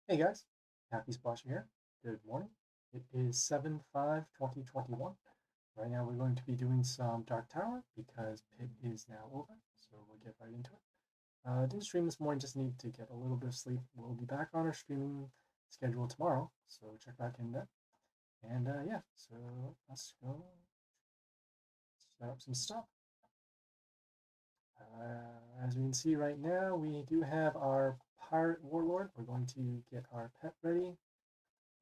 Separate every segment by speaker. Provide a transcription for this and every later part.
Speaker 1: Hey guys, Happy Splashing here. Good morning. It is 7/5/2021. Right now we're going to be doing some Dark Tower because Pit is now over, so we'll get right into it. Didn't stream this morning, just need to get a little bit of sleep. We'll be back on our streaming schedule tomorrow, so check back in then. And yeah, so let's go set up some stuff. As we can see right now, we do have our Pirate Warlord. We're going to get our pet ready.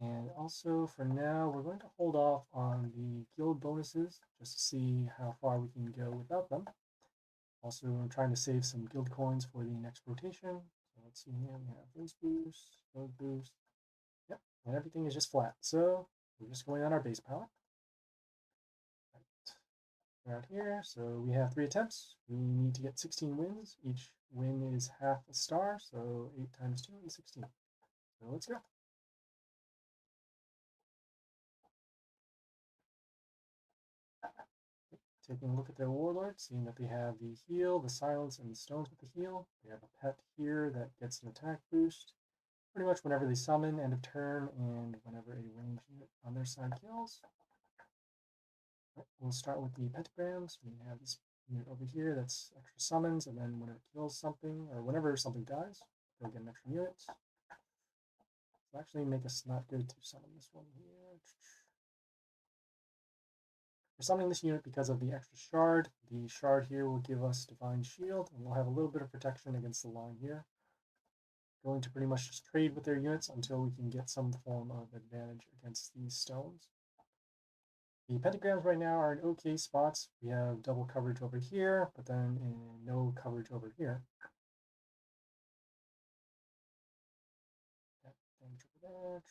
Speaker 1: And also for now, we're going to hold off on the guild bonuses just to see how far we can go without them. Also, I'm trying to save some guild coins for the next rotation. So let's see here, we have those boosts, those boosts. Yep, and everything is just flat. So we're just going on our base palette. Right. We're out here, so we have 3 attempts. We need to get 16 wins. Each win is half a star, so 8 times 2 is 16. So let's go. Taking a look at their warlord, seeing that they have the heal, the silence, and the stones with the heal. They have a pet here that gets an attack boost. Pretty much whenever they summon, end of turn, and whenever a ranged unit on their side kills. Right, we'll start with the pentagrams. We have this unit over here that's extra summons, and then whenever it kills something, or whenever something dies, they'll get an extra unit. It'll actually make us not good to summon this one here. We're summoning this unit because of the extra shard. The shard here will give us Divine Shield, and we'll have a little bit of protection against the line here. Going to pretty much just trade with their units until we can get some form of advantage against these stones. The pentagrams right now are in okay spots. We have double coverage over here, but then no coverage over here. Damage over there.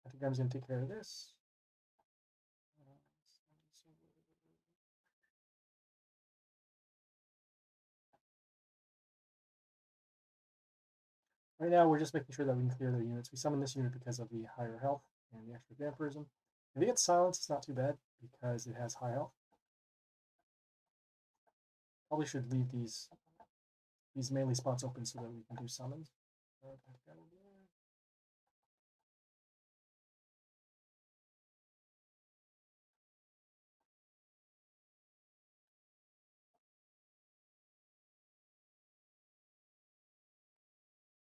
Speaker 1: Pentagram's going to take care of this. Right now, we're just making sure that we can clear their units. We summon this unit because of the higher health and the extra vampirism. If it gets silence, it's not too bad because it has high health. Probably should leave these melee spots open so that we can do summons.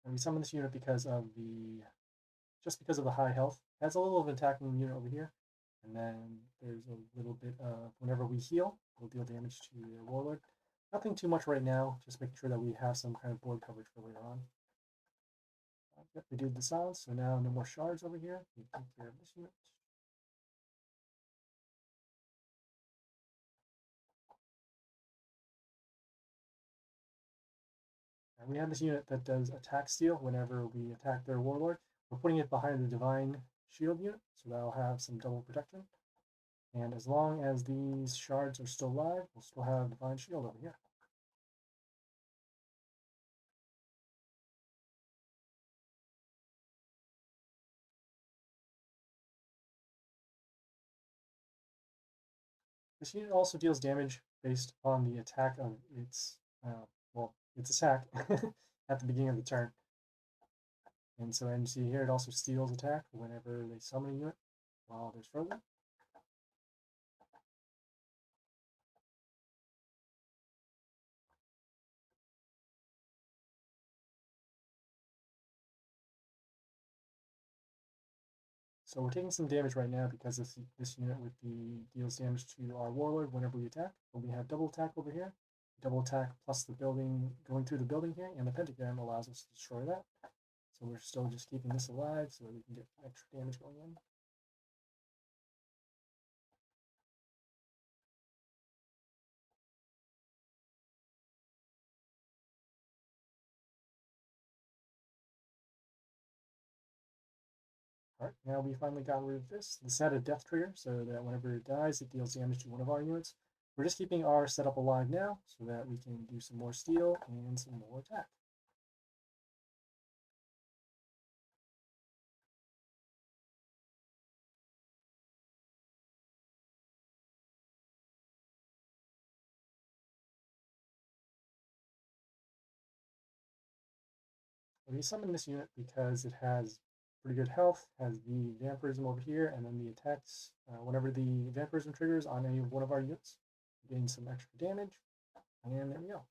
Speaker 1: And we summon this unit because of the high health. It has a little of an attacking unit over here. And then there's a little bit of whenever we heal, we'll deal damage to their warlord. Nothing too much right now, just making sure that we have some kind of board coverage for later on. Yep, we did the silence, so now no more shards over here. We take care of this unit. And we have this unit that does attack steal whenever we attack their warlord. We're putting it behind the divine shield unit, so that'll have some double protection. And as long as these shards are still alive, we'll still have divine shield over here. This unit also deals damage based on the attack of its attack at the beginning of the turn. And so, and you see here, it also steals attack whenever they summon a unit while there's frozen. So we're taking some damage right now because this unit with the deals damage to our warlord whenever we attack. But we have double attack over here. Double attack plus the building going through the building here, and the pentagram allows us to destroy that. So we're still just keeping this alive so that we can get extra damage going in. Alright, now we finally got rid of this. This had a death trigger, so that whenever it dies, it deals damage to one of our units. We're just keeping our setup alive now, so that we can do some more steal and some more attack. We summon this unit because it has pretty good health, has the vampirism over here, and then the attacks whenever the vampirism triggers on any one of our units, gain some extra damage, and there we go.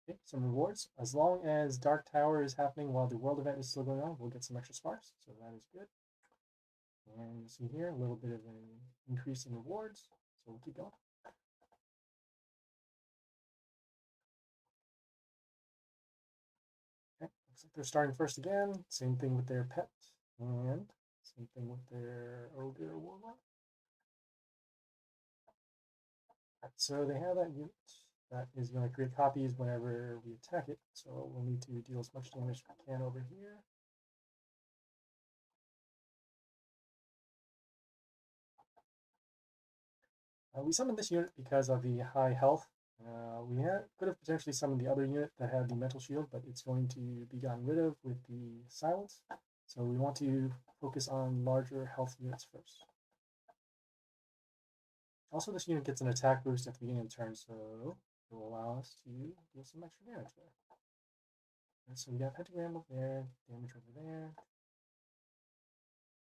Speaker 1: Okay, some rewards. As long as Dark Tower is happening while the world event is still going on, we'll get some extra sparks, so that is good. And you see here a little bit of an increase in rewards, so we'll keep going. Okay, looks like they're starting first again. Same thing with their pet, and same thing with their ogre warlock. So they have that unit that is going to create copies whenever we attack it. So we'll need to deal as much damage as we can over here. We summoned this unit because of the high health. Could have potentially summoned the other unit that had the mental shield, but it's going to be gotten rid of with the silence. So we want to focus on larger health units first. Also, this unit gets an attack boost at the beginning of the turn, so it will allow us to deal some extra damage there. And so we got pentagram over there, damage over there.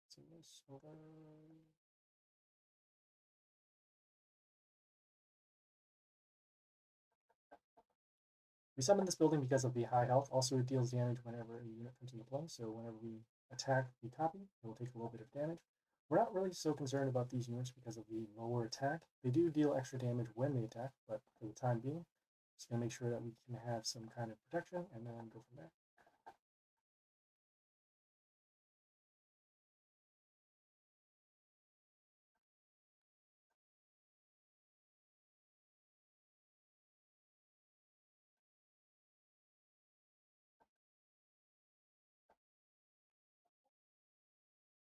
Speaker 1: So this over. We summon this building because of the high health. Also, it deals damage whenever a unit comes into play. So whenever we attack the copy, it will take a little bit of damage. We're not really so concerned about these units because of the lower attack. They do deal extra damage when they attack, but for the time being, just going to make sure that we can have some kind of protection and then go from there.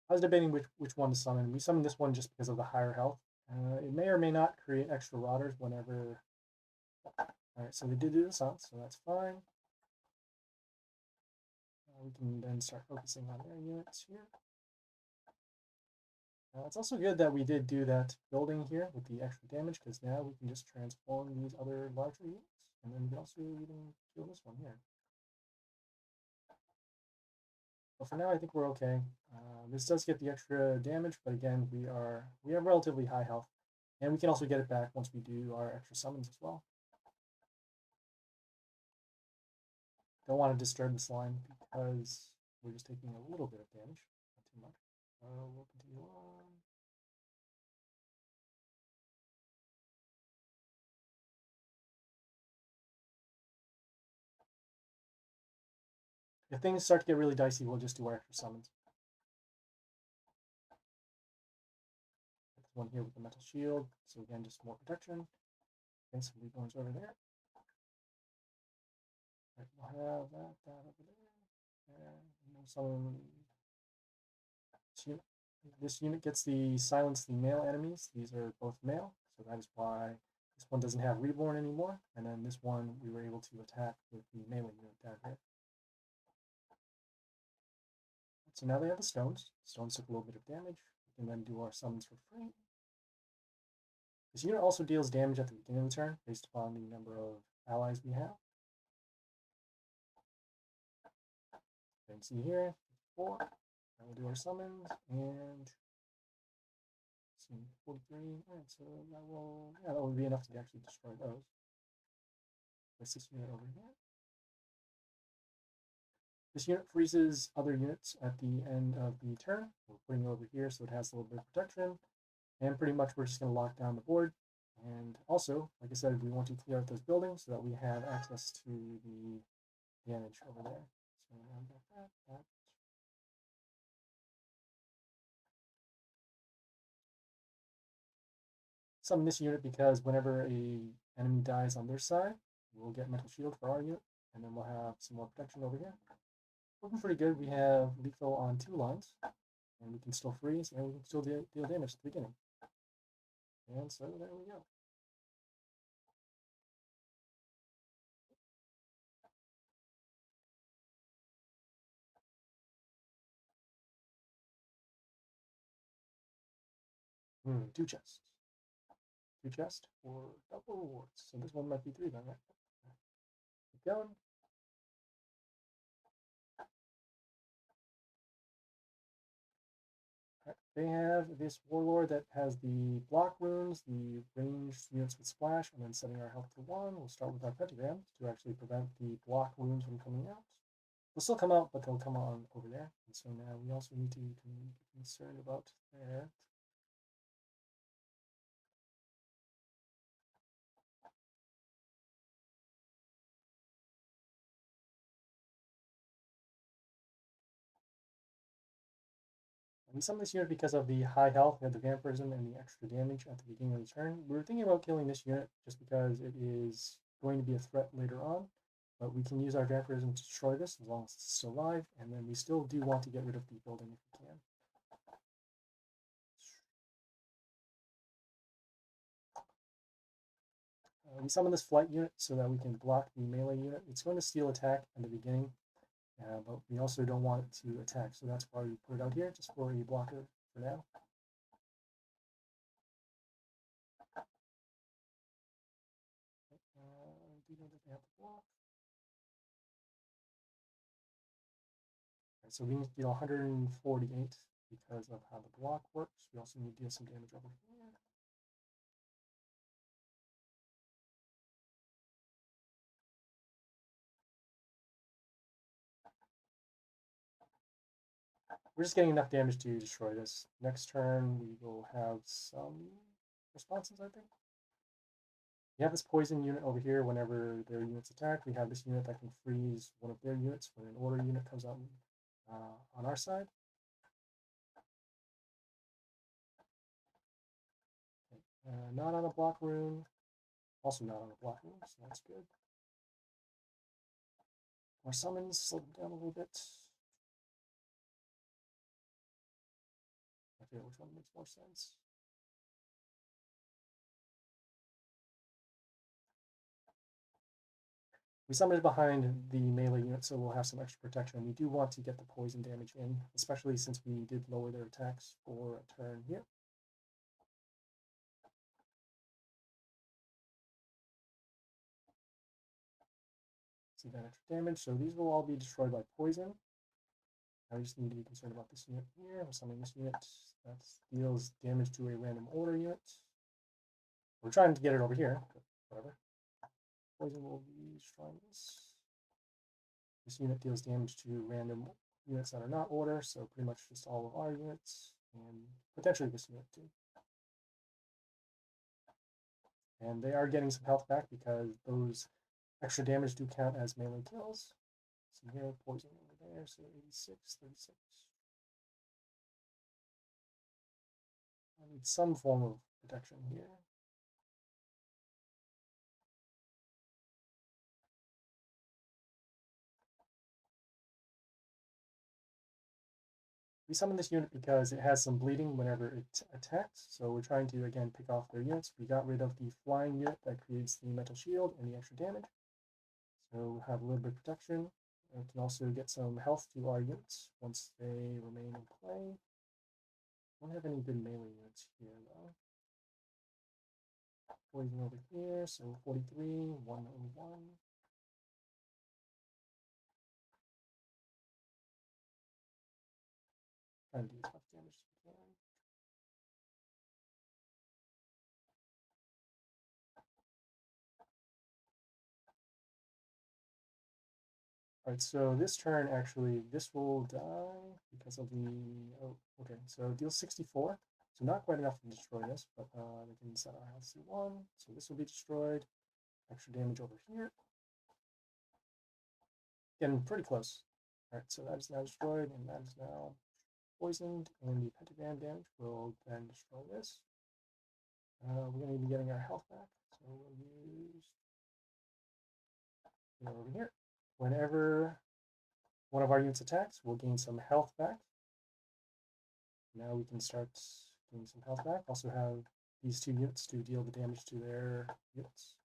Speaker 1: I was debating which one to summon. We summoned this one just because of the higher health. It may or may not create extra rotters whenever. Alright, so they did do the sun, so that's fine. We can then start focusing on their units here. It's also good that we did do that building here with the extra damage, because now we can just transform these other larger units, and then we can also even kill this one here. But for now, I think we're okay. This does get the extra damage, but again, we have relatively high health, and we can also get it back once we do our extra summons as well. Don't want to disturb this line because we're just taking a little bit of damage, not too much. We'll continue on. If things start to get really dicey, we'll just do our extra summons. This one here with the metal shield, so again, just more protection. Okay, some reborns over there. Right, we'll have that over there. And some this unit gets the silence the male enemies. These are both male, so that is why this one doesn't have reborn anymore. And then this one we were able to attack with the melee unit down here. So now they have the stones. Stones took a little bit of damage. We can then do our summons for free. This unit also deals damage at the beginning of the turn based upon the number of allies we have. You can see here, 4. And we'll do our summons, and see, 43. Alright, so that will be enough to actually destroy those. Place this unit over here. This unit freezes other units at the end of the turn. We're putting it over here so it has a little bit of protection. And pretty much we're just going to lock down the board. And also, like I said, we want to clear out those buildings so that we have access to the damage over there. So I've got that. Summon this unit because whenever a enemy dies on their side, we'll get mental shield for our unit, and then we'll have some more protection over here. Looking pretty good. We have lethal on 2 lines, and we can still freeze, and we can still deal damage at the beginning. And so there we go. Two chests. free chest for double rewards. So this one might be 3 then, right? Keep going. They have this warlord that has the block runes, the ranged units with splash, and then setting our health to 1. We'll start with our pentagram to actually prevent the block runes from coming out. They'll still come out, but they'll come on over there. And so now we also need to be concerned about there. We summoned this unit because of the high health, we had the vampirism and the extra damage at the beginning of the turn. We were thinking about killing this unit just because it is going to be a threat later on, but we can use our vampirism to destroy this as long as it's still alive, and then we still do want to get rid of the building if we can. We summon this flight unit so that we can block the melee unit. It's going to steal attack in the beginning, but we also don't want it to attack, so that's why we put it out here, just for a blocker for now. Do you know that they have to block? Right, so we need to deal 148 because of how the block works. We also need to deal some damage over here. We're just getting enough damage to destroy this. Next turn, we will have some responses, I think. We have this poison unit over here whenever their units attack. We have this unit that can freeze one of their units when an order unit comes out on our side. Not on a block rune. Also not on a block rune, so that's good. More summons, slow them down a little bit. I forget which one makes more sense. We summoned behind the melee unit, so we'll have some extra protection. We do want to get the poison damage in, especially since we did lower their attacks for a turn here. See that extra damage, so these will all be destroyed by poison. I just need to be concerned about this unit here. We're summoning this unit that deals damage to a random order unit. We're trying to get it over here, but whatever. Poison will be destroying this. This unit deals damage to random units that are not order, so pretty much just all of our units, and potentially this unit too. And they are getting some health back because those extra damage do count as melee kills. Some here, poison over there, so 86, 36. I need some form of protection here. We summon this unit because it has some bleeding whenever it attacks, so we're trying to, again, pick off their units. We got rid of the flying unit that creates the metal shield and the extra damage, so we'll have a little bit of protection. We can also get some health to our units once they remain in play. Don't have any good melee units here, though. Poison over here, so 43, 101. Trying to do as much damage as we can. Alright, so this turn, actually, this will die because of the... Oh, okay, so deal 64. So not quite enough to destroy this, but we can set our health to 1. So this will be destroyed. Extra damage over here. Getting pretty close. Alright, so that is now destroyed, and that is now poisoned, and the pentagram damage will then destroy this. We're going to be getting our health back, so we'll use over here. Whenever one of our units attacks, we'll gain some health back. Now we can start getting some health back. Also have these 2 units to deal the damage to their units.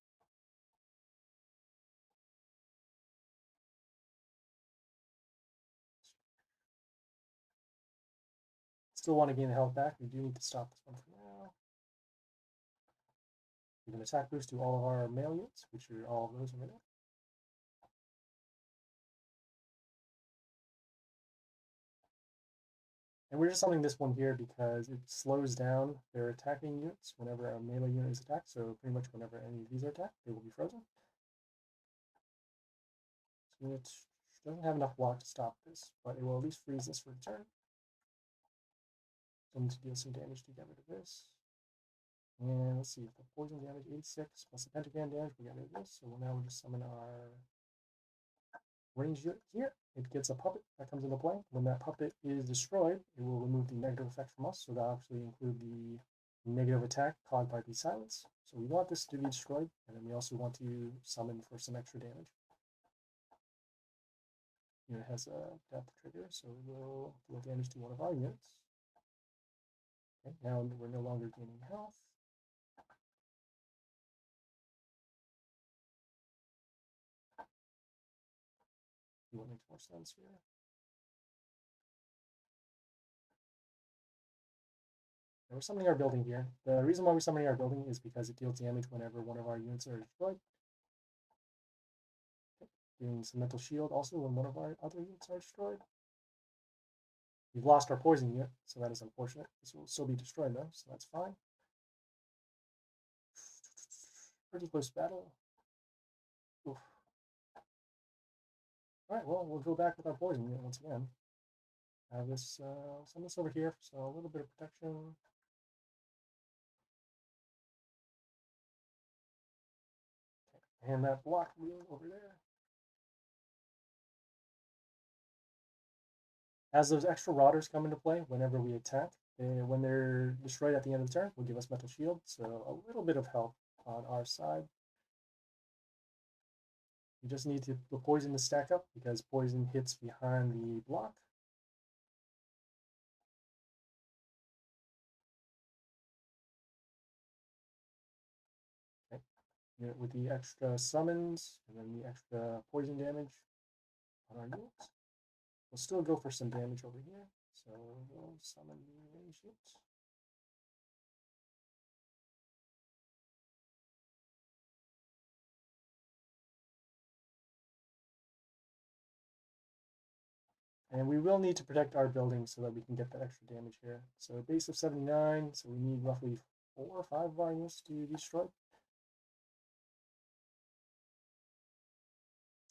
Speaker 1: Still want to gain the health back. We do need to stop this one for now. Give an attack boost to all of our male units, which are all of those over there. And we're just summoning this one here because it slows down their attacking units whenever a melee unit is attacked. So pretty much whenever any of these are attacked, they will be frozen. This unit doesn't have enough block to stop this, but it will at least freeze this for a turn. So I need to deal some damage to get rid of this. And let's see, if the poison damage 86 plus the pentagram damage, we get rid of this. So now we'll just summon our range unit here. It gets a puppet that comes into play. When that puppet is destroyed, it will remove the negative effect from us. So that'll actually include the negative attack caused by the silence. So we want this to be destroyed, and then we also want to summon for some extra damage. Unit has a death trigger, so we'll deal damage to one of our units. Okay, now we're no longer gaining health. See what makes more sense here. And we're summoning our building here. The reason why we're summoning our building is because it deals damage whenever one of our units are destroyed. Okay. Doing some mental shield also when one of our other units are destroyed. We've lost our poison unit, so that is unfortunate. This will still be destroyed though, so that's fine. Pretty close battle. Oof. Alright, well, we'll go back with our poison unit once again. Have this, send this over here, so a little bit of protection. Okay, and that block wheel over there. As those extra rotters come into play whenever we attack, when they're destroyed at the end of the turn, will give us mental shield, so a little bit of help on our side. You just need the poison to stack up because poison hits behind the block. Okay. With the extra summons and then the extra poison damage on our units. We'll still go for some damage over here. So we'll summon the range units. And we will need to protect our building so that we can get that extra damage here. So a base of 79, so we need roughly 4 or 5 of our units to be destroyed.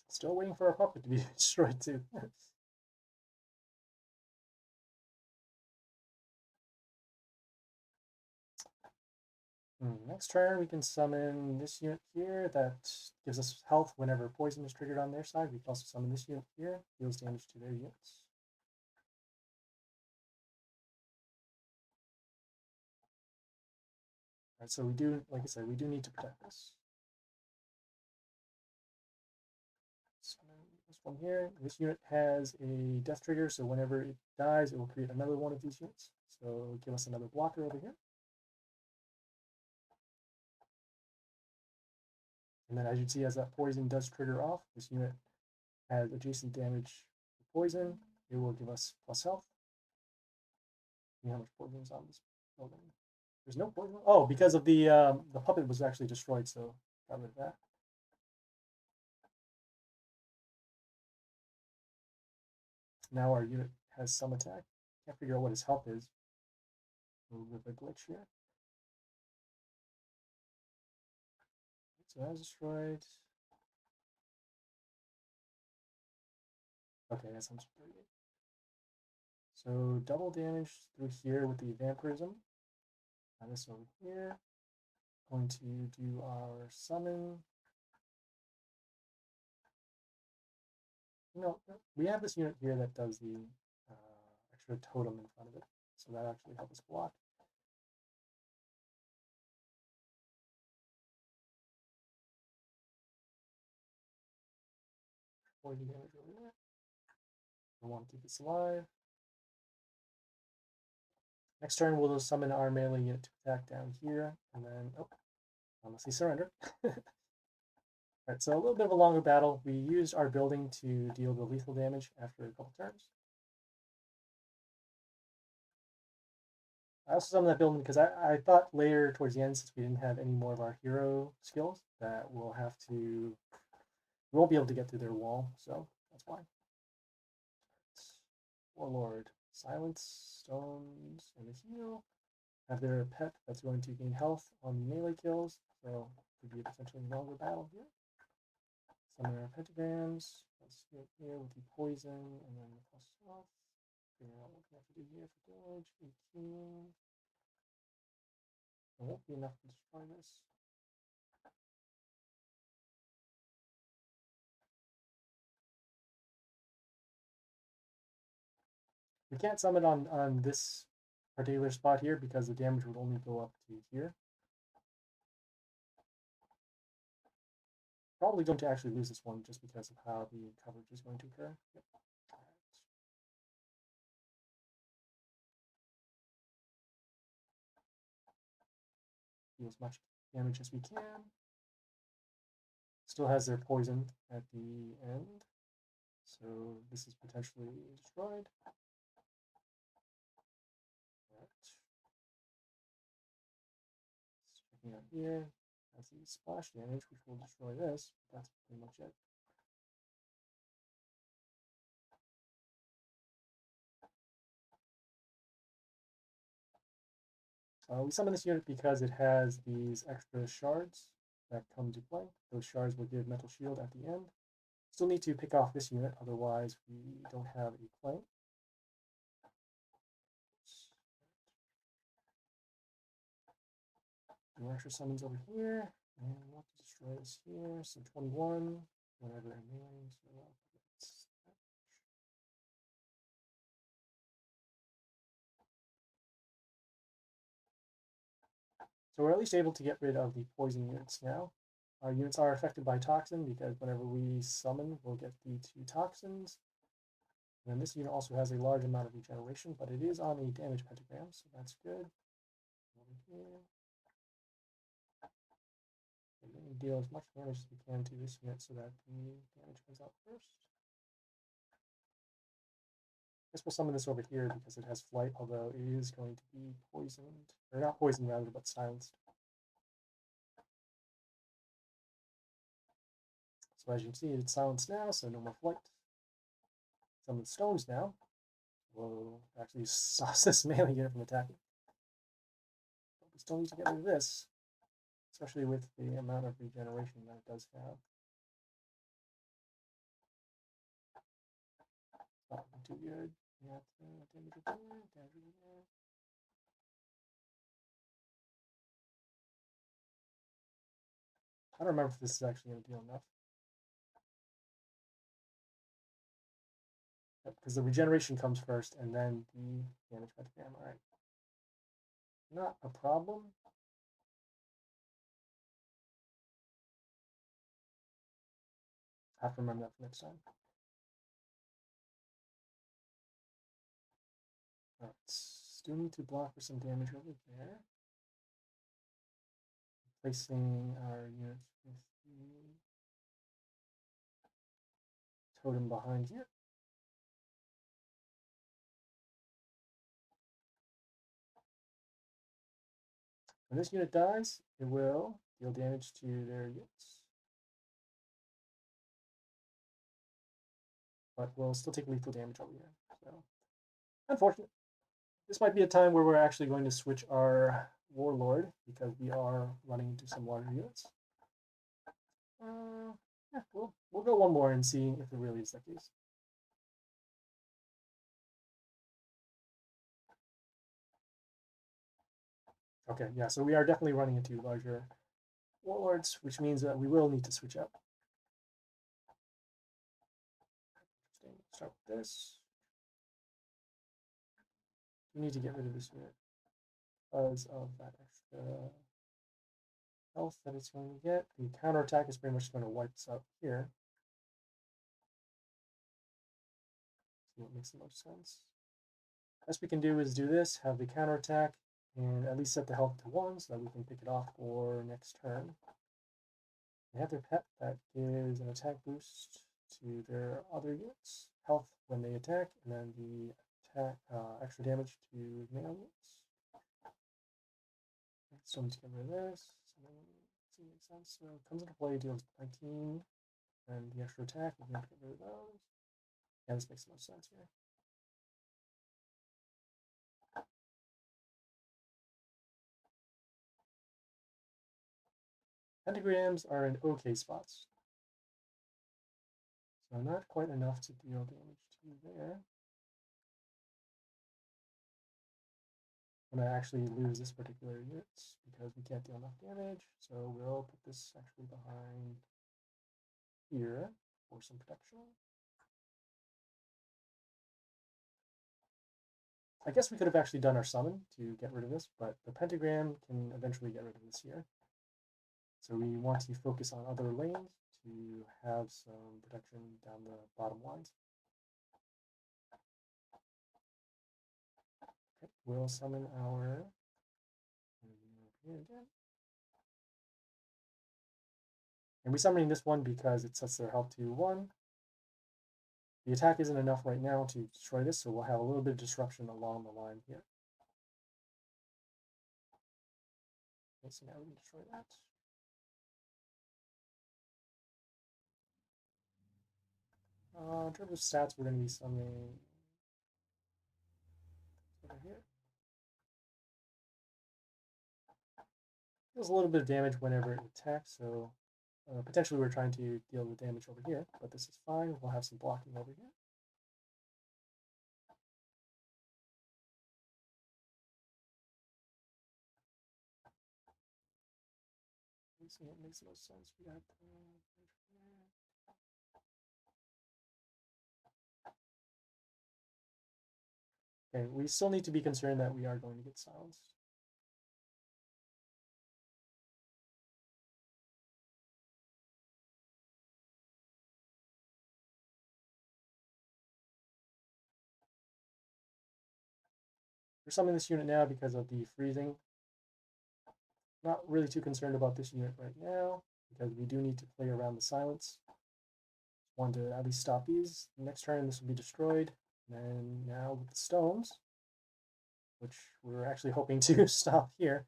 Speaker 1: Still waiting for our puppet to be destroyed too. Next turn, we can summon this unit here that gives us health whenever poison is triggered on their side. We can also summon this unit here, deals damage to their units. Alright, so we do, like I said, we do need to protect this. Summon this one here. This unit has a death trigger, so whenever it dies, it will create another one of these units. So it'll give us another blocker over here. And then as you can see, as that poison does trigger off, this unit has adjacent damage to poison. It will give us plus health. See how much poison is on this building. There's no poison. Oh, because of the puppet was actually destroyed, so got rid of that. Now our unit has some attack. Can't figure out what his health is. A little bit of a glitch here. So that was destroyed. Okay, that sounds pretty good. So double damage through here with the vampirism. Now this over here. Going to do our summon. No, we have this unit here that does the extra totem in front of it, so that actually helps us block. Poison damage over there. I want to keep this alive. Next turn, we'll summon our melee unit to attack down here, and then, oh, unless he surrendered. Alright, so a little bit of a longer battle. We used our building to deal the lethal damage after a couple turns. I also summoned that building because I thought later towards the end, since we didn't have any more of our hero skills, that we'll have to, we won't be able to get through their wall, so that's why. Warlord, silence, stones, and a heal. Have their pet that's going to gain health on the melee kills, so it could be a potentially longer battle here. Summon our pentagrams. Let's get here with the poison and then the plus health. Figure out what we have to do here for damage. 18. It won't be enough to destroy this. We can't summon on this particular spot here because the damage would only go up to here. Probably going to actually lose this one just because of how the coverage is going to occur. Yep. Do as much damage as we can. Still has their poison at the end, so this is potentially destroyed. Checking out here, that's the splash damage, which will destroy this. That's pretty much it. We summon this unit because it has these extra shards that come to play. Those shards will give mental shield at the end. Still need to pick off this unit, otherwise we don't have a play. Do extra summons over here, and we want to destroy this here. So 21, whenever it means. So we're at least able to get rid of the poison units now. Our units are affected by toxin because whenever we summon, we'll get the 2 toxins. And then this unit also has a large amount of regeneration, but it is on a damage pentagram, so that's good. Over here. We're going to deal as much damage as we can to this unit so that the damage comes out first. I guess we'll summon this over here because it has flight, although it is going to be poisoned. Or not poisoned, rather, but silenced. So as you can see, it's silenced now, so no more flight. Summon stones now. We'll actually sauce this melee unit from attacking. But we still need to get rid of this, especially with the amount of regeneration that it does have. It's not looking too good. Yeah, damage there, damage there. I don't remember if this is actually going to deal enough. Because the regeneration comes first and then the damage pentagram. Alright. Not a problem. I have to remember that for next time. Alright. Still need to block for some damage over there. Placing our units with the totem behind here. When this unit dies, it will deal damage to their units. But we'll still take lethal damage over here. So, unfortunate. This might be a time where we're actually going to switch our Warlord because we are running into some larger units. Yeah, we'll go one more and see if it really is that case. Okay, yeah, so we are definitely running into larger Warlords, which means that we will need to switch out. Start with this. We need to get rid of this unit because of that extra health that it's going to get. The counterattack is pretty much going to wipe us out here. See what makes the most sense. Best we can do is do this, have the counterattack, and at least set the health to 1 so that we can pick it off for next turn. They have their pet that gives an attack boost to their other units, health when they attack, and then the attack extra damage to melee units. Still need to get rid of this. Doesn't make sense. So it comes into play, deals 19, and the extra attack, we have to get rid of those. Yeah, this makes the most sense here. Pentagrams are in okay spots. So not quite enough to deal damage to there. I'm going to actually lose this particular unit because we can't deal enough damage. So we'll put this actually behind here for some protection. I guess we could have actually done our summon to get rid of this, but the pentagram can eventually get rid of this here. So we want to focus on other lanes to have some protection down the bottom lines. Okay, we'll summon our again. And we're summoning this one because it sets their health to 1. The attack isn't enough right now to destroy this, so we'll have a little bit of disruption along the line here. Okay, so now we can destroy that. In terms of stats, we're going to be summoning over here. Deals a little bit of damage whenever it attacks, so potentially we're trying to deal with damage over here, but this is fine. We'll have some blocking over here. It makes the most sense. We got okay, we still need to be concerned that we are going to get silenced. We're summoning this unit now because of the freezing. Not really too concerned about this unit right now because we do need to play around the silence. Want to at least stop these. Next turn, this will be destroyed. And then now with the stones, which we're actually hoping to stop here.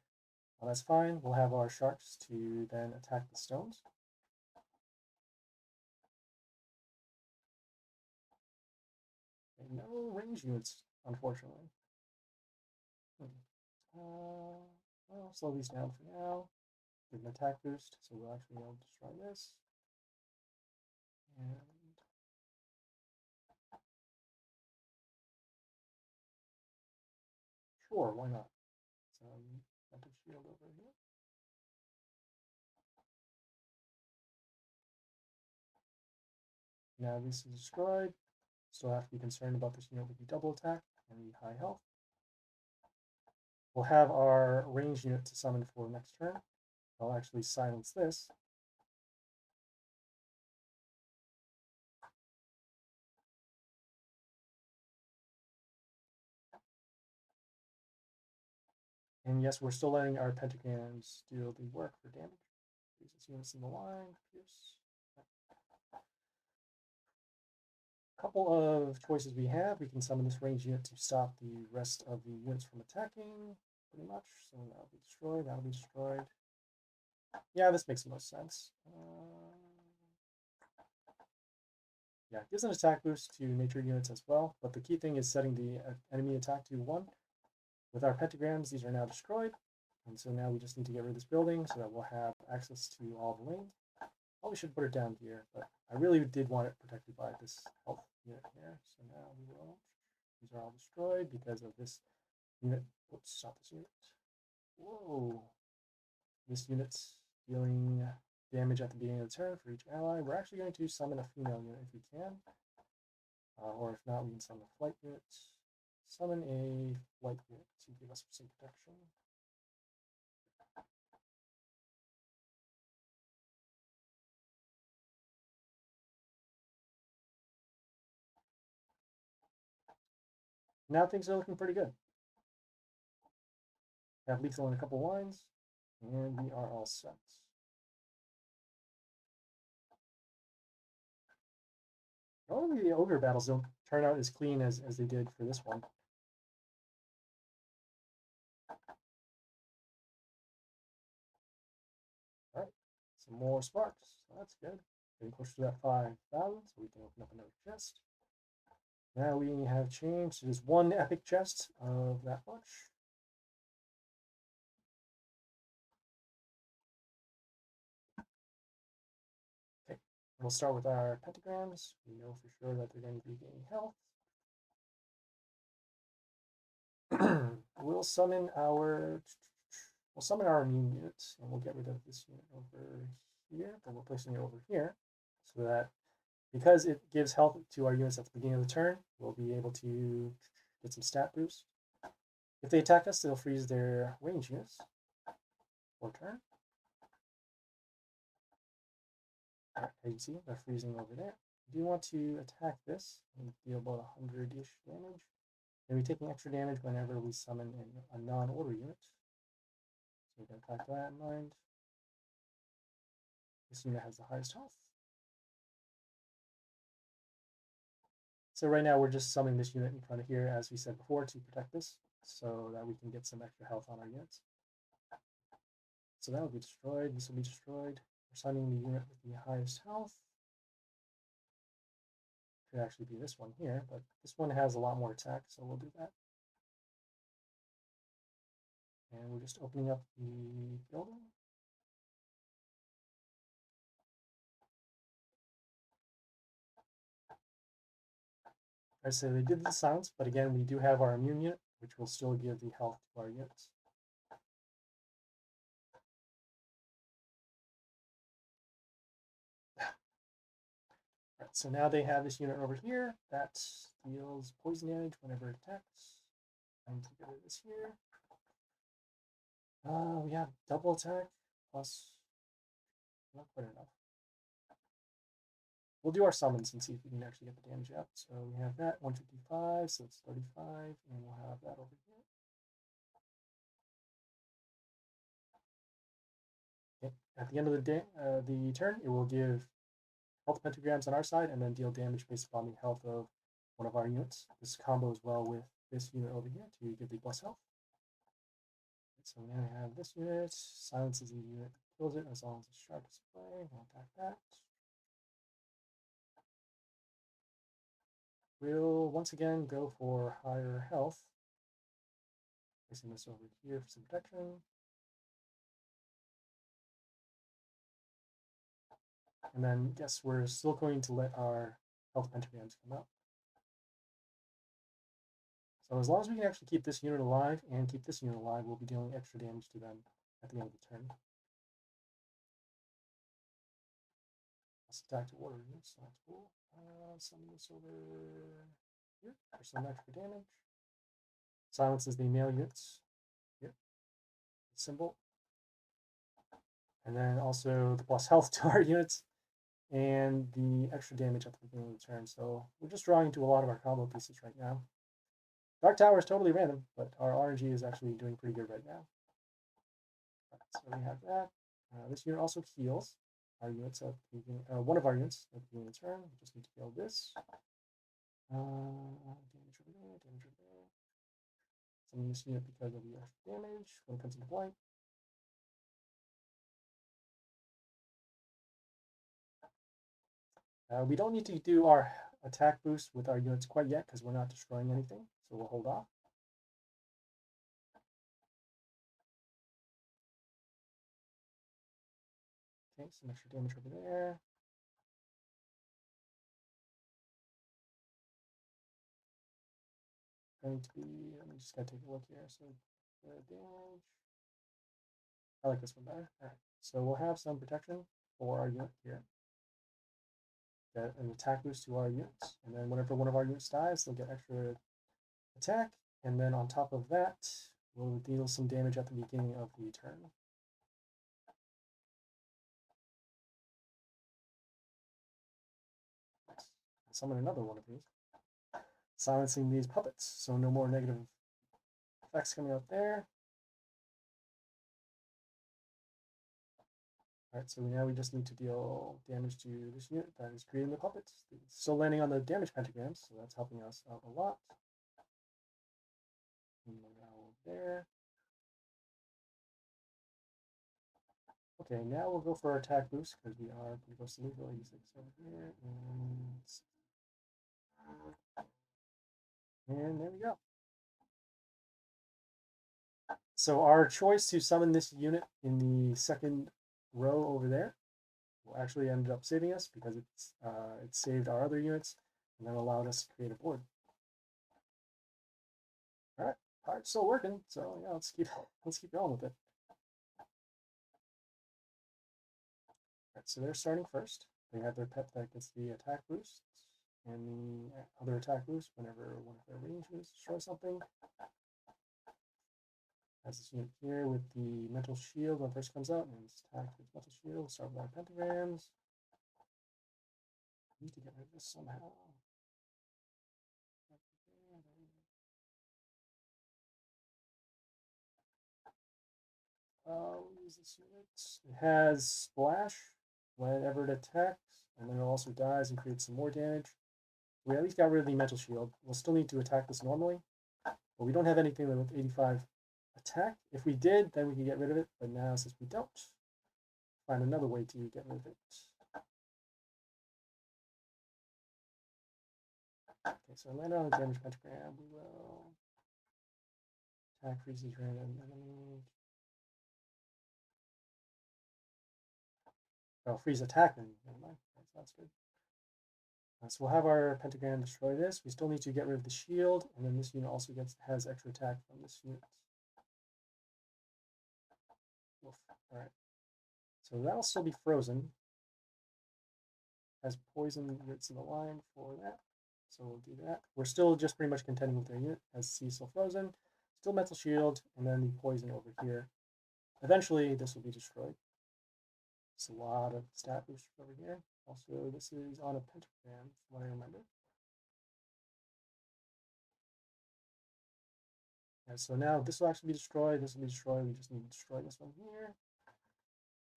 Speaker 1: Well, that's fine. We'll have our sharks to then attack the stones. And no range units, unfortunately. I'll slow these down for now. Give an attack boost, so we'll actually be able to destroy this. And sure, why not? Some Mental Shield over here. Now this is destroyed. Still have to be concerned about this unit with the double attack and the high health. We'll have our range unit to summon for next turn. I'll actually silence this. And yes, we're still letting our pentagrams do the work for damage. Use this units in the line, pierce. A couple of choices we have. We can summon this range unit to stop the rest of the units from attacking, pretty much. So that'll be destroyed, that'll be destroyed. Yeah, this makes the most sense. Yeah, it gives an attack boost to nature units as well, but the key thing is setting the enemy attack to 1. With our pentagrams, these are now destroyed, and so now we just need to get rid of this building so that we'll have access to all the lanes. Probably should put it down here, but I really did want it protected by this health unit here. So now we will. These are all destroyed because of this unit. Oops, stop this unit. Whoa. This unit's dealing damage at the beginning of the turn for each ally. We're actually going to summon a female unit if we can. Or if not, we can summon a flight unit. Summon a flight unit to give us some protection. Now things are looking pretty good. Have lethal in a couple lines, and we are all set. Normally the ogre battles don't turn out as clean as they did for this one. some more sparks. So that's good. Getting close to that 5,000, so we can open up another chest. Now we have changed to just one epic chest of that much. Okay, we'll start with our pentagrams. We know for sure that they're going to be gaining health. We'll summon our immune units, and we'll get rid of this unit over here, and we're placing it over here, so that because it gives health to our units at the beginning of the turn, we'll be able to get some stat boost. If they attack us, they'll freeze their range units for turn. As you see, they're freezing over there. We do want to attack this and deal about 100-ish damage. And we're taking extra damage whenever we summon a non-order unit. So we're going to factor that in mind. This unit has the highest health. So right now we're just summoning this unit in front of here, as we said before, to protect this, so that we can get some extra health on our units. So that will be destroyed. This will be destroyed. We're summoning the unit with the highest health. Could actually be this one here, but this one has a lot more attack, so we'll do that. And we're just opening up the building. I say they did the silence, but again, we do have our immune unit, which will still give the health to our units. Right, so now they have this unit over here that deals poison damage whenever it attacks. I'm going to get rid of this here. We have double attack plus not quite enough. We'll do our summons and see if we can actually get the damage out. So we have that 155, so it's 35, and we'll have that over here. Okay. At the end of the day, the turn, it will give health pentagrams on our side and then deal damage based upon the health of one of our units. This combos well with this unit over here to give the plus health. So now we have this unit, silences the unit that kills it as long as it's sharp display. We'll attack that. We'll once again go for higher health. Placing this over here for some protection. And then, yes, we're still going to let our health pentagrams come out. So as long as we can actually keep this unit alive and keep this unit alive, we'll be dealing extra damage to them at the end of the turn. Let's attack to order units, so that's cool. Summon this over here for some extra damage. Silences the male units here. Symbol. And then also the plus health to our units and the extra damage at the beginning of the turn. So we're just drawing into a lot of our combo pieces right now. Dark Tower is totally random, but our RNG is actually doing pretty good right now. Right, so we have that. This unit also heals our units at the beginning, one of our units at the beginning of the turn. We just need to heal this. Damage over there, damage over there. Summon this unit because of the extra damage when it comes into play. We don't need to do our attack boost with our units quite yet because we're not destroying anything, so we'll hold off. Okay, some extra damage over there. Going to be, let me just gotta take a look here. So the damage, I like this one better. All right, so we'll have some protection for our unit here. Get an attack boost to our units, and then whenever one of our units dies, they'll get extra attack, and then on top of that, we'll deal some damage at the beginning of the turn. Summon another one of these. Silencing these puppets, so no more negative effects coming out there. Alright, so now we just need to deal damage to this unit that is creating the puppets. It's still landing on the damage pentagrams, so that's helping us out a lot. And now there. Okay, now we'll go for our attack boost because we are pretty close to lethal. 86 over here, and there we go. So our choice to summon this unit in the second row over there actually ended up saving us because it saved our other units and then allowed us to create a board. All right, card's still working, so yeah, let's keep going with it. All right, so they're starting first. They have their pet that gets the attack boost and the other attack boost whenever one of their ranges destroys something. Has this unit here with the mental shield when it first comes out, and it's attacked with mental shield. Start with our pentagrams. Need to get rid of this somehow. Use this unit. It has splash whenever it attacks, and then it also dies and creates some more damage. We at least got rid of the mental shield. We'll still need to attack this normally, but we don't have anything with 85 attack. If we did, then we could get rid of it, but now since we don't, find another way to get rid of it. Okay, so land on a damage pentagram. We will attack freezes random enemy. Oh, freeze attack then. Never mind. That's good. So we'll have our pentagram destroy this. We still need to get rid of the shield, and then this unit also has extra attack from this unit. Oof. All right. So that'll still be frozen. Has poison units in the line for that. So we'll do that. We're still just pretty much contending with their unit as C still frozen. Still mental shield, and then the poison over here. Eventually, this will be destroyed. It's a lot of stat boost over here. Also, this is on a pentagram, from what I remember. And so now this will actually be destroyed. This will be destroyed. We just need to destroy this one here.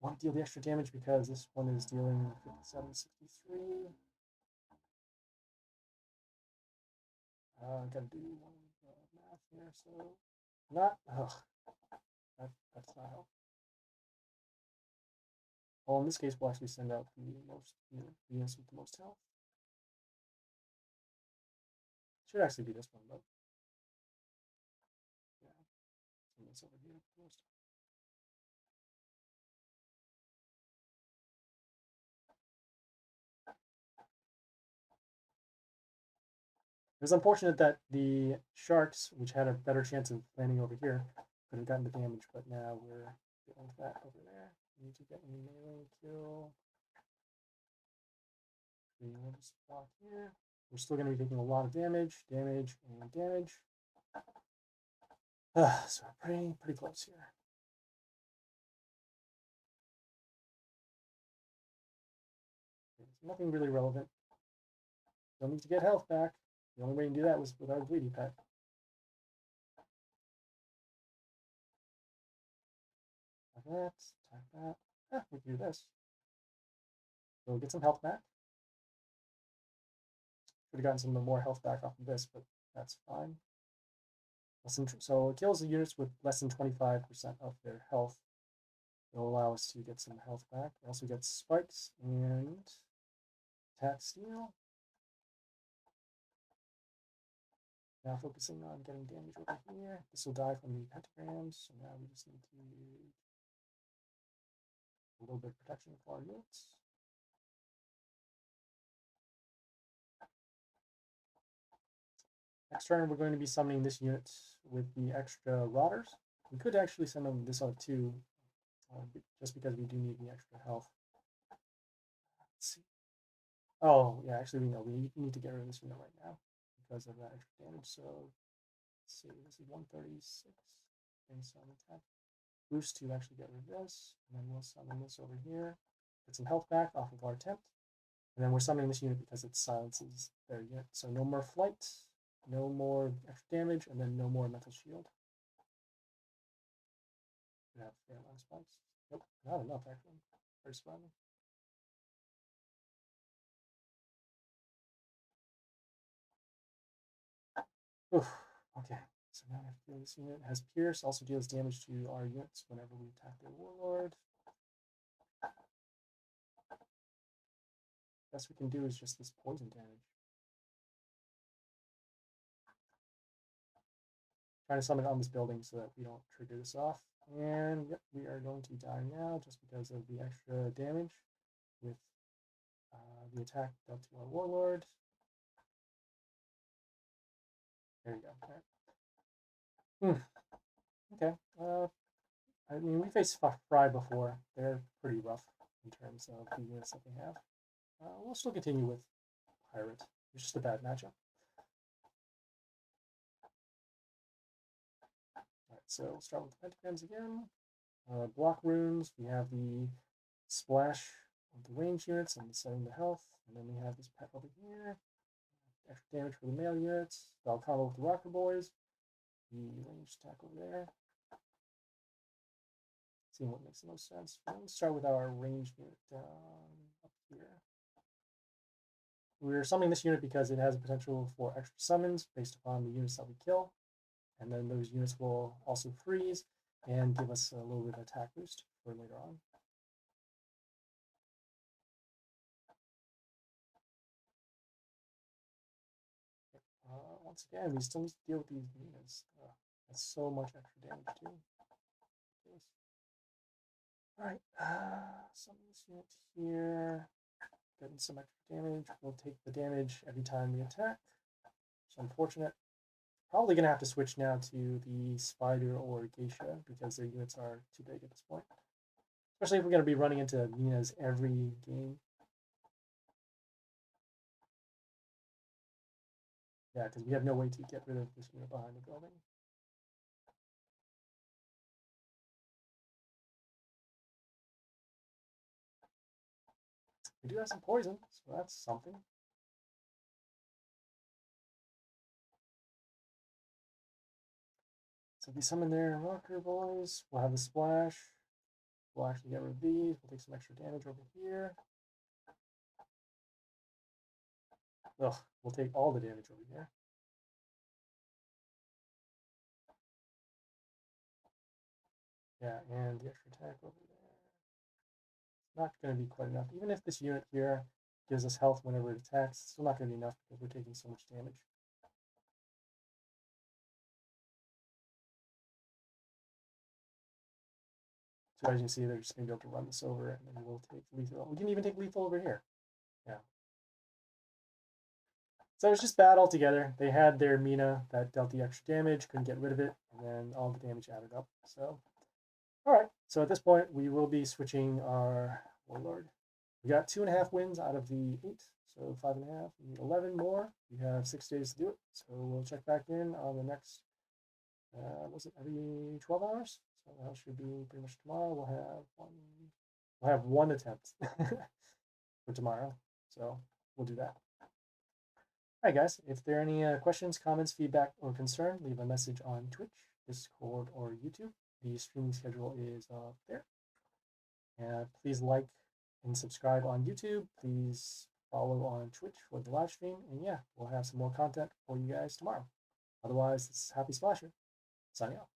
Speaker 1: Want to deal the extra damage because this one is dealing 57, 63. Gotta do one math here, so not. That's not help. Well, in this case, we'll actually send out the units with the most health. Should actually be this one, but yeah, send this over here first. It was unfortunate that the sharks, which had a better chance of landing over here, could have gotten the damage, but now we're dealing with that over there. We need to get a melee kill. We'll just block here. We're still going to be taking a lot of damage, and damage. So we're pretty close here. Nothing really relevant. Don't need to get health back. The only way to do that was with our bleedy pet. Like that, attack that. We can do this. So we'll get some health back. Could have gotten some more health back off of this, but that's fine. So it kills the units with less than 25% of their health. It'll allow us to get some health back. It also gets spikes and attack steal. Now focusing on getting damage over here. This will die from the pentagrams, so now we just need to a little bit of protection for our units. Next turn, we're going to be summoning this unit with the extra rotters. We could actually send them this out too, just because we do need the extra health. Let's see. Oh, yeah, actually, we need to get rid of this unit right now because of that extra damage. So, let's see, this is 136. And some attack boost to actually get rid of this. And then we'll summon this over here. Get some health back off of our attempt. And then we're summoning this unit because it silences their unit. So no more flight, no more extra damage, and then no more mental shield. We have fair amount of spikes. Nope, not enough actually. Very surprising. Oof. Okay, so now we have to deal this unit. It has Pierce, also deals damage to our units whenever we attack their warlord. best we can do is just this poison damage. Trying to summon on this building so that we don't trigger this off. And yep, we are going to die now just because of the extra damage with the attack dealt to our warlord. There you go. Right. Okay. I mean, we faced Fry before. They're pretty rough in terms of the units that they have. We'll still continue with Pirate. It's just a bad matchup. Alright, so we'll start with the pentagrams again. Block runes. We have the splash of the range units and setting the health. And then we have this pet over here. Extra damage for the male units. I'll combo with the rocker boys. The range attack over there. Seeing what makes the most sense. Let's start with our ranged unit up here. We're summoning this unit because it has a potential for extra summons based upon the units that we kill. And then those units will also freeze and give us a little bit of attack boost for later on. Once again, we still need to deal with these units. That's so much extra damage too. Alright, summon this unit here. Getting some extra damage. We'll take the damage every time we attack. It's unfortunate. Probably going to have to switch now to the Spider or Geisha because their units are too big at this point. Especially if we're going to be running into Minas every game. Yeah, because we have no way to get rid of this unit behind the building. We do have some poison, so that's something. So if we summon their rocker boys, we'll have the splash. We'll actually get rid of these. We'll take some extra damage over here. Ugh, we'll take all the damage over here. Yeah, and the extra attack over there. It's not going to be quite enough. Even if this unit here gives us health whenever it attacks, it's still not going to be enough because we're taking so much damage. So as you can see, they're just going to be able to run this over, and then we'll take lethal. We can even take lethal over here. Yeah. So it's just bad altogether. They had their Mina that dealt the extra damage, couldn't get rid of it, and then all the damage added up. So, all right. So at this point, we will be switching our warlord. We got 2.5 wins out of the 8, so 5.5. We need 11 more. We have 6 days to do it. So we'll check back in on the next. Was it every 12 hours? So that should be pretty much tomorrow. We'll have one attempt for tomorrow. So we'll do that. All right, guys. If there are any questions, comments, feedback, or concern, leave a message on Twitch, Discord, or YouTube. The streaming schedule is up there. Please like and subscribe on YouTube. Please follow on Twitch for the live stream. And yeah, we'll have some more content for you guys tomorrow. Otherwise, this is Happy Splasher signing off.